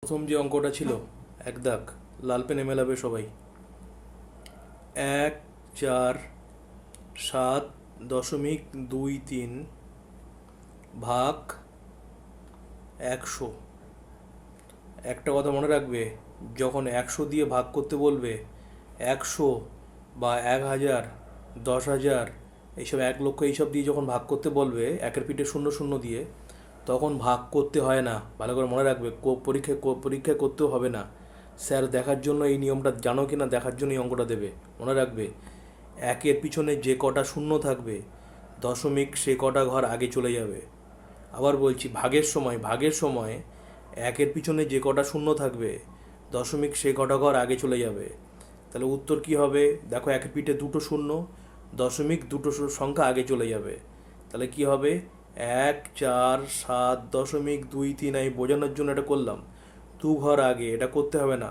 প্রথম যে অঙ্কটা ছিল, এক দাগ, লাল পেনে মেলাবে সবাই। 1,4,7,23 ভাগ 100। একটা কথা মনে রাখবে, যখন 100 দিয়ে ভাগ করতে বলবে, 100 বা 1,000, 10,000, এইসব 1,00,000 এইসব দিয়ে যখন ভাগ করতে বলবে, একের পিঠে শূন্য শূন্য দিয়ে, তখন ভাগ করতে হয় না। ভালো করে মনে রাখবে, পরীক্ষায় করতেও হবে না। স্যার দেখার জন্য এই নিয়মটা জানো কি না দেখার জন্য এই অঙ্কটা দেবে। মনে রাখবে, একের পিছনে যে কটা শূন্য থাকবে, দশমিক সে কটা ঘর আগে চলে যাবে। আবার বলছি, ভাগের সময় একের পিছনে যে কটা শূন্য থাকবে, দশমিক সে কটা ঘর আগে চলে যাবে। তাহলে উত্তর কি হবে? দেখো, একের পিঠে দুটো শূন্য, দশমিক দুটো সংখ্যা আগে চলে যাবে। তাহলে কি হবে? 1,4,7,23 আমি বোঝানোর জন্য এটা করলাম। দু ঘর আগে, এটা করতে হবে না,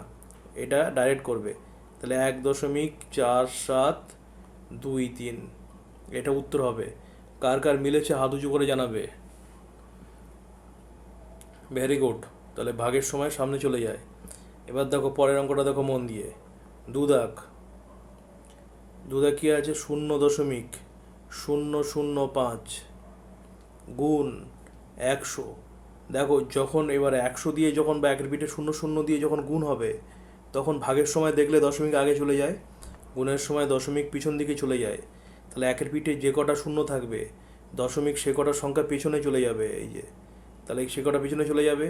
এটা ডাইরেক্ট করবে। তাহলে 1,4723 এটা উত্তর হবে। কার কার মিলেছে হাত উঁচু করে জানাবে। Very good. তাহলে ভাগের সময় সামনে চলে যায়। এবার দেখো পরের অঙ্কটা, দেখো মন দিয়ে। দুদাগ দুদাগ কি আছে? 0.005 গুণ 100। দেখো, যখন এবার 100 দিয়ে যখন বা একের পিঠে শূন্য শূন্য দিয়ে যখন গুণ হবে, তখন ভাগের সময় দেখলে দশমিক আগে চলে যায়, গুণের সময় দশমিক পিছন দিকে চলে যায়। তাহলে একের পিঠে যে কটা শূন্য থাকবে, দশমিক সে কটা সংখ্যা পিছনে চলে যাবে। এই যে, তাহলে সে কটা পিছনে চলে যাবে।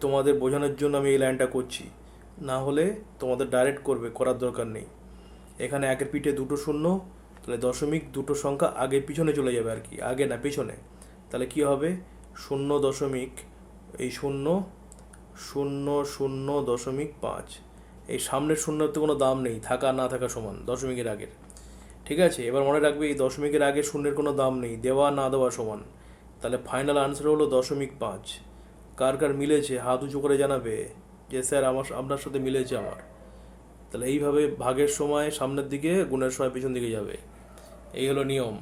তোমাদের বোঝানোর জন্য আমি এই লাইনটা করছি, না হলে তোমাদের ডাইরেক্ট করার দরকার নেই। এখানে একের পিঠে দুটো শূন্য, তাহলে দশমিক দুটো সংখ্যা আগে পিছনে চলে যাবে আর কি, আগে না পিছনে। তাহলে কি হবে? 0 দশমিক, এই 0,0,0,05। এই সামনের শূন্যর তো কোনো দাম নেই, থাকা না থাকা সমান দশমিকের আগের। ঠিক আছে, এবার মনে রাখবে, এই দশমিকের আগে শূন্যের কোনো দাম নেই, দেওয়া না দেওয়া সমান। তাহলে ফাইনাল আনসার হলো 0.5। কার কার মিলেছে হাত উঁচু করে জানাবে যে স্যার আপনার সাথে মিলেছে আমার। তাহলে এইভাবে ভাগের সময় সামনের দিকে, গুণের সময় পিছন দিকে যাবে। এই হলো নিয়ম।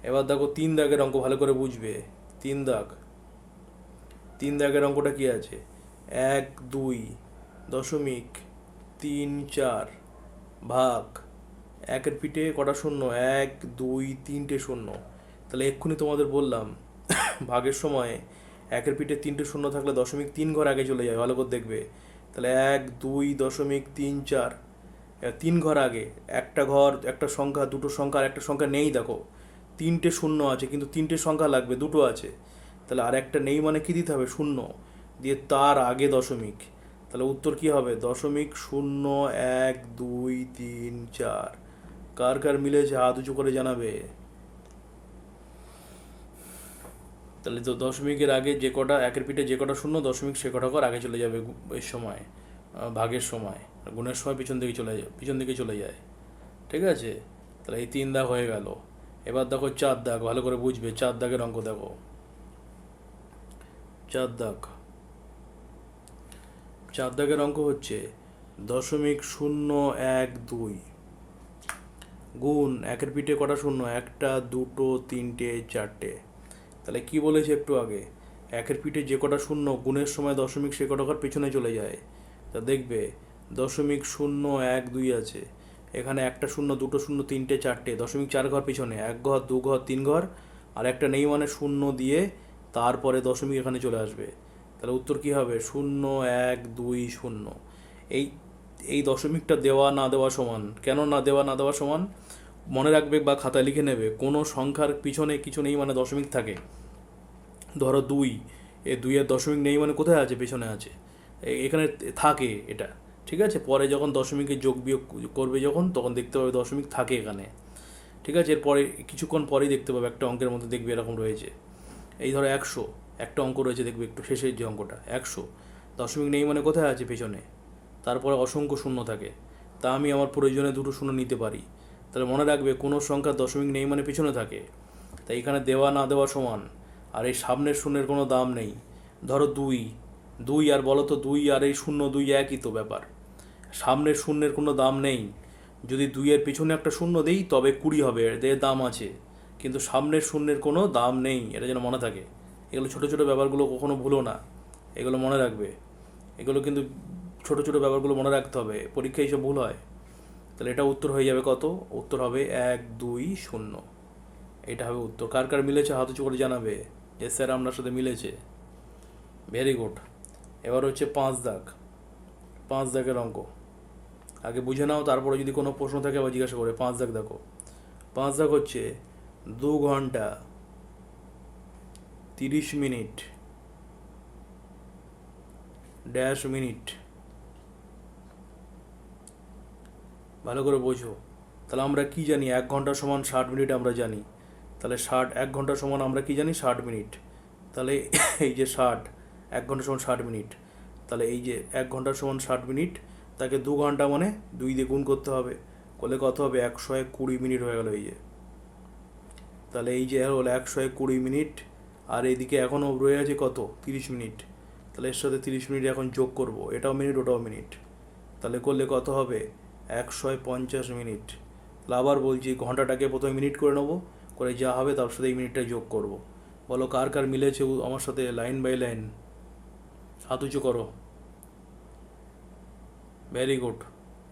এবার দেখো 3 দাগের অঙ্ক ভালো করে বুঝবে। 3 দাগের অঙ্কটা কি আছে? 1,2,34 ভাগ, একের পিঠে কটা শূন্য? 1, 2, 3টে শূন্য। তাহলে এক্ষুনি তোমাদের বললাম, ভাগের সময় একের পিঠে 3টে শূন্য থাকলে দশমিক 3 ঘর আগে চলে যায়। ভালো করে দেখবে। তাহলে 1, 2,34, 3 ঘর আগে। একটা ঘর, একটা সংখ্যা, দুটো সংখ্যা আর একটা সংখ্যা নেই। দেখো, 3টে শূন্য আছে, কিন্তু 3টে সংখ্যা লাগবে, দুটো আছে। তাহলে আর একটা নেই মানে কি দিতে হবে? শূন্য দিয়ে তার আগে দশমিক। তাহলে উত্তর কি হবে? 0.0123 কার কার মিলেছে হাত উঁচু করে জানাবে। তাহলে তো দশমিকের আগে যে কটা, একের পিঠে যে কটা শূন্য, দশমিক সে কটা ঘর আগে চলে যাবে এর সময়, ভাগের সময়। গুণের সময় পিছন দিকে চলে যায়। ঠিক আছে, তাহলে এই 3 দাগ হয়ে গেল। এবার দেখো 4 দাগ, ভালো করে বুঝবে। 4 দাগের অঙ্ক দেখো। 4 দাগ 4 দাগের অঙ্ক হচ্ছে 0.012 গুণ, একের পিঠে কটা শূন্য? একটা, দুটো, তিনটে, চারটে। তাহলে কি বলেছে একটু আগে? একের পিঠে যে কটা শূন্য, গুণের সময় দশমিক সে কটা ঘর পিছনে চলে যায়। তা দেখবে 0.012 আছে, এখানে একটা শূন্য, দুটো শূন্য, তিনটে, চারটে, দশমিক 4 ঘর পিছনে, 1 ঘর, 2 ঘর, 3 ঘর, আর একটা নেই মানে শূন্য দিয়ে তারপরে দশমিক এখানে চলে আসবে। তাহলে উত্তর কি হবে? 0,1,2,0। এই এই দশমিকটা দেওয়া না দেওয়া সমান। কেন না দেওয়া না দেওয়া সমান? মনে রাখবে বা খাতায় লিখে নেবে, কোনো সংখ্যার পিছনে কিছু নেই মানে দশমিক থাকে। ধরো 2, এই 2-এর দশমিক নেই মানে কোথায় আছে? পেছনে আছে, এখানে থাকে এটা। ঠিক আছে, পরে যখন দশমিকের যোগ বিয়োগ করবে যখন, তখন দেখতে পাবে দশমিক থাকে এখানে। ঠিক আছে, এরপরে কিছুক্ষণ পরেই দেখতে পাবে একটা অঙ্কের মধ্যে, দেখবে এরকম রয়েছে। এই ধরো 100, একটা অঙ্ক রয়েছে, দেখবে একটু শেষের যে অঙ্কটা 100, দশমিক নেই মানে কোথায় আছে? পেছনে। তারপরে অসংখ্য শূন্য থাকে, তা আমি আমার প্রয়োজনে দুটো শূন্য নিতে পারি। তাহলে মনে রাখবে, কোনো সংখ্যার দশমিক নেই মানে পিছনে থাকে। তাই এখানে দেওয়া না দেওয়া সমান। আর এই সামনের শূন্যের কোনো দাম নেই। ধরো 2, 2 আর বলো তো, 2 আর এই 0, 2 একই তো ব্যাপার। সামনের শূন্যের কোনো দাম নেই। যদি 2-এর পিছনে একটা শূন্য দিই তবে 20 হবে, এর দাম আছে। কিন্তু সামনের শূন্যের কোনো দাম নেই, এটা যেন মনে থাকে। এগুলো ছোটো ছোটো ব্যাপারগুলো কখনো ভুলো না, এগুলো মনে রাখবে। এগুলো কিন্তু ছোট ছোট ব্যাপারগুলো মনে রাখতে হবে, পরীক্ষায় এইসব ভুল হয়। তাহলে এটা উত্তর হয়ে যাবে কত? উত্তর হবে 1, 2, 0। এটা হবে উত্তর। কার কার মিলেছে হাত উঁচু করে জানাবে যে স্যার আপনার সাথে মিলেছে। Very good. এবার হচ্ছে 5 দাগ। 5 দাগের অঙ্ক আগে বুঝে নাও, তারপরে যদি কোনো প্রশ্ন থাকে আবার জিজ্ঞাসা করে। 5 দাগ দেখো। 5 দাগ হচ্ছে 2 ঘন্টা 30 মিনিট ড্যাশ মিনিট। ভালো করে বোঝো। তাহলে আমরা কি জানি? 1 ঘন্টা সমান 60 মিনিট আমরা জানি। তাহলে 1 ঘন্টা সমান আমরা কি জানি? 60 মিনিট। তাহলে এই যে 1 ঘন্টা সমান 60 মিনিট, তাহলে এই যে 1 ঘন্টা সমান 60 মিনিট, তাকে 2 ঘন্টা মানে 2 দিয়ে গুণ করতে হবে। করলে কত হবে? 120 মিনিট হয়ে গেল এই যে। তাহলে এই যে হলো 120 মিনিট, আর এইদিকে এখনও রয়ে আছে কত? 30 মিনিট। তাহলে এর সাথে 30 মিনিট এখন যোগ করব, এটাও মিনিট ওটাও মিনিট। তাহলে করলে কত হবে? 150 মিনিট। তাহলে আবার বলছি, ঘন্টাটাকে প্রথমে মিনিট করে নেবো, করে যা হবে তার সাথে এই মিনিটটা যোগ করব। বলো কার কার মিলেছে আমার সাথে লাইন বাই লাইন? হাত উঁচু করো। Very good.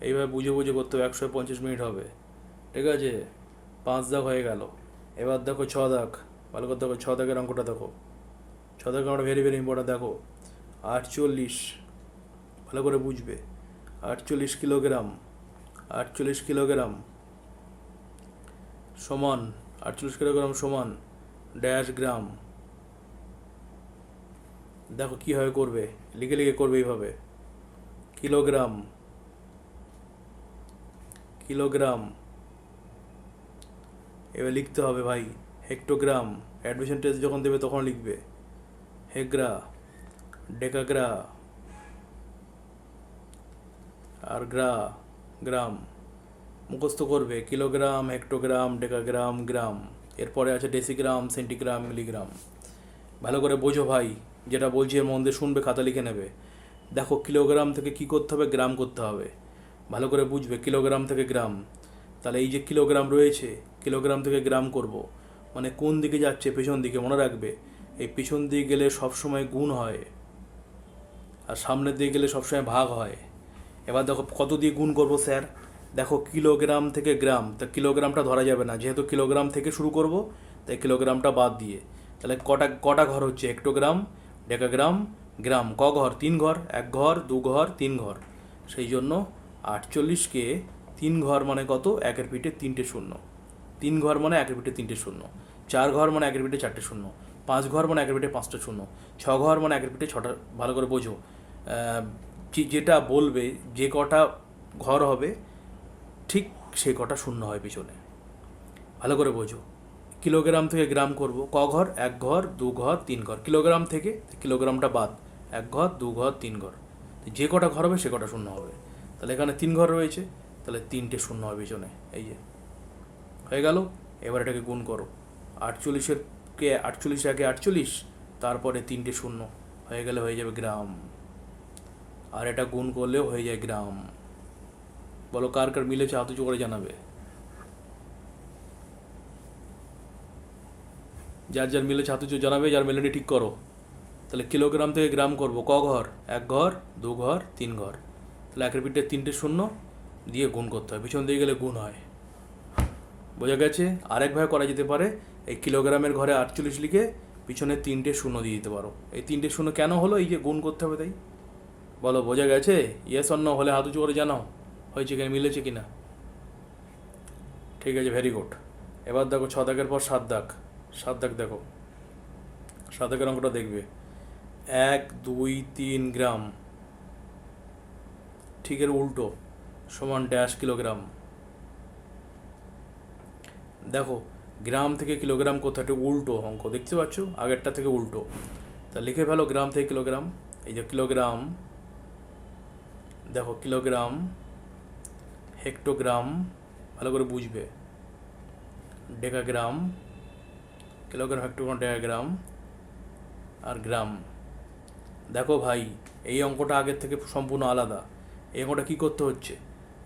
এইভাবে বুঝে বুঝে করতে হবে, 150 মিনিট হবে। ঠিক আছে, 5 দাগ হয়ে গেল। এবার দেখো 6 দাগ। ভালো করে দেখো 6 দাগের অঙ্কটা দেখো। 6 দাগের অঙ্কটা ভেরি ভেরি ইম্পর্টেন্ট। দেখো 48, ভালো করে বুঝবে। 48 কিলোগ্রাম, 48 কিলোগ্রাম সমান, 48 কিলোগ্রাম সমান ড্যাশ গ্রাম। দেখো কীভাবে করবে, লিখে লিখে করবে এইভাবে। Kilogram, kilogram. এবার লিখতে হবে ভাই হেক্টোগ্রাম। অ্যাডমিশন টেস্ট যখন দেবে তখন লিখবে হেগ্রা, ডেকাগ্রা, আর গ্রাম মুখস্থ করবে। কিলোগ্রাম, হেক্টোগ্রাম, ডেকাগ্রাম, গ্রাম। এরপরে আছে ডেসিগ্রাম, সেন্টিগ্রাম, মিলিগ্রাম। ভালো করে বোঝো ভাই, যেটা বলছি এর মন দিয়ে শুনবে, খাতা লিখে নেবে। দেখো কিলোগ্রাম থেকে কি করতে হবে? গ্রাম করতে হবে। ভালো করে বুঝবে, কিলোগ্রাম থেকে গ্রাম। তাহলে এই যে কিলোগ্রাম রয়েছে, কিলোগ্রাম থেকে গ্রাম করব, মানে কোন দিকে যাচ্ছে? পেছন দিকে। মনে রাখবে, এই পিছন দিকে গেলে সবসময় গুণ হয়, আর সামনের দিকে গেলে সবসময় ভাগ হয়। এবার দেখো কত দিয়ে গুণ করব স্যার? দেখো কিলোগ্রাম থেকে গ্রাম, তা কিলোগ্রামটা ধরা যাবে না, যেহেতু কিলোগ্রাম থেকে শুরু করব, তাই কিলোগ্রামটা বাদ দিয়ে। তাহলে কটা ঘর হচ্ছে? হেক্টোগ্রাম, ডেকাগ্রাম, গ্রাম। ক ঘর? 3 ঘর। 1 ঘর, 2 ঘর, 3 ঘর। সেই জন্য 48কে 3 ঘর মানে কত? 1-এর পিঠে 3টে শূন্য। 3 ঘর মানে 1-এর পিঠে 3টে শূন্য। 4 ঘর মানে 1-এর পিঠে 4টে শূন্য। 5 ঘর মানে 1-এর পিঠে 5টা শূন্য। 6 ঘর মানে 1-এর পিঠে 6টা। ভালো করে বোঝো, যেটা বলবে, যে কটা ঘর হবে ঠিক সে কটা শূন্য হয় পিছনে। ভালো করে বোঝো। কিলোগ্রাম থেকে গ্রাম করব, ক ঘর? 1 ঘর, 2 ঘর, 3 ঘর। কিলোগ্রাম থেকে কিলোগ্রামটা বাদ, 1 ঘর, 2 ঘর, 3 ঘর। যে কটা ঘর হবে সে কটা শূন্য হবে। তাহলে এখানে 3 ঘর রয়েছে, তাহলে 3টে শূন্য হবে পিছনে। এই যে হয়ে গেল। এবার এটাকে গুণ করো। 48 আগে 48, তারপরে 3টে শূন্য হয়ে গেলে হয়ে যাবে গ্রাম। আর এটা গুণ করলেও হয়ে যায় গ্রাম। বলো কার কার মিলেছে হাত উঁচু করে জানাবে। যার যার মিলেছে হাত উঁচু জানাবে, যার মেলেনি ঠিক করো। তাহলে কিলোগ্রাম থেকে গ্রাম করব, ক ঘর? 1 ঘর, 2 ঘর, 3 ঘর। তাহলে 1-এর পিঠে 3টে শূন্য দিয়ে গুণ করতে হয়, পিছন দিয়ে গেলে গুণ হয়। বোঝা গেছে? আরেকভাবে করা যেতে পারে, এই কিলোগ্রামের ঘরে 48 লিখে পিছনে 3টে শূন্য দিয়ে দিতে পারো। এই 3টে শূন্য কেন হলো? এই যে গুণ করতে হবে তাই। বলো বোঝা গেছে? ইয়েস অর নো হলে হাত উঁচু করে জানাও হয়েছে কিনা, মিলেছে কিনা। ঠিক আছে, ভেরি গুড। এবার দেখো 6 দাগের পর 7 দাগ। 7 দাগ দেখো। 7 দাগের অঙ্কটা দেখবে। 1, 2, 3 গ্রাম, ঠিক এর উল্টো, সমান ড্যাশ কিলোগ্রাম। দেখো গ্রাম থেকে কিলোগ্রাম কোথাও একটা উল্টো অঙ্ক দেখতে পাচ্ছ, আগেরটা থেকে উল্টো। তা লিখে ফেলো গ্রাম থেকে কিলোগ্রাম। এই যে কিলোগ্রাম, দেখো কিলোগ্রাম, হেক্টোগ্রাম, ভালো করে বুঝবে, ডেকাগ্রাম, কিলোগ্রাম, হেক্টোগ্রাম, ডেকাগ্রাম, আর গ্রাম। দেখো ভাই, এই অঙ্কটা আগের থেকে সম্পূর্ণ আলাদা। এই অঙ্কটা কী করতে হচ্ছে?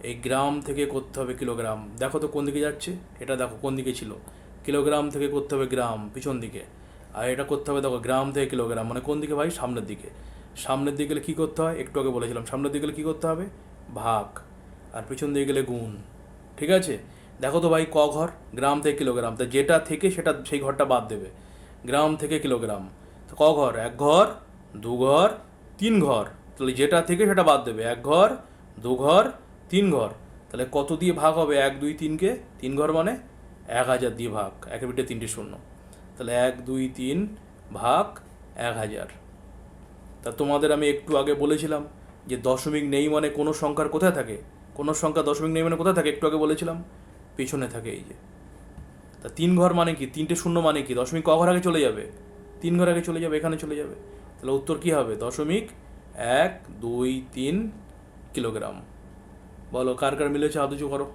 এই গ্রাম থেকে করতে হবে কিলোগ্রাম। দেখো তো কোন দিকে যাচ্ছে, এটা দেখো কোন দিকে ছিল। কিলোগ্রাম থেকে করতে হবে গ্রাম, পিছন দিকে। আর এটা করতে হবে দেখো গ্রাম থেকে কিলোগ্রাম, মানে কোন দিকে ভাই? সামনের দিকে। সামনের দিকে গেলে কী করতে হয়, একটু আগে বলেছিলাম, সামনের দিকে গেলে কী করতে হবে, ভাগ, আর পিছন দিকে গেলে গুণ। ঠিক আছে, দেখো তো ভাই ক ঘর, গ্রাম থেকে কিলোগ্রাম, তা যেটা থেকে সেটা সেই ঘরটা বাদ দেবে, গ্রাম থেকে কিলোগ্রাম, তো ক ঘর, এক ঘর, দু ঘর, তিন ঘর, তাহলে যেটা থেকে সেটা বাদ দেবে, এক ঘর, দু ঘর, তিন ঘর, তাহলে কত দিয়ে ভাগ হবে, এক দুই তিনকে, তিন ঘর মানে 1000 দিয়ে ভাগ, একের পিঠে 3টে শূন্য, তাহলে 1 2 3 ভাগ 1000। তা তোমাদের আমি একটু আগে বলেছিলাম যে দশমিক নেই মানে কোনো সংখ্যার কোথায় থাকে, কোনো সংখ্যা দশমিক নেই মানে কোথায় থাকে, একটু আগে বলেছিলাম পিছনে থাকে, এই যে। তা 3 ঘর মানে কি, 3টে শূন্য মানে কি, দশমিক ক ঘর আগে চলে যাবে, 3 ঘর আগে চলে যাবে, এখানে চলে যাবে, তাহলে উত্তর কি হবে, 0.123 কিলোগ্রাম। বলো কার কার মিলেছে, হাত উঁচু করো।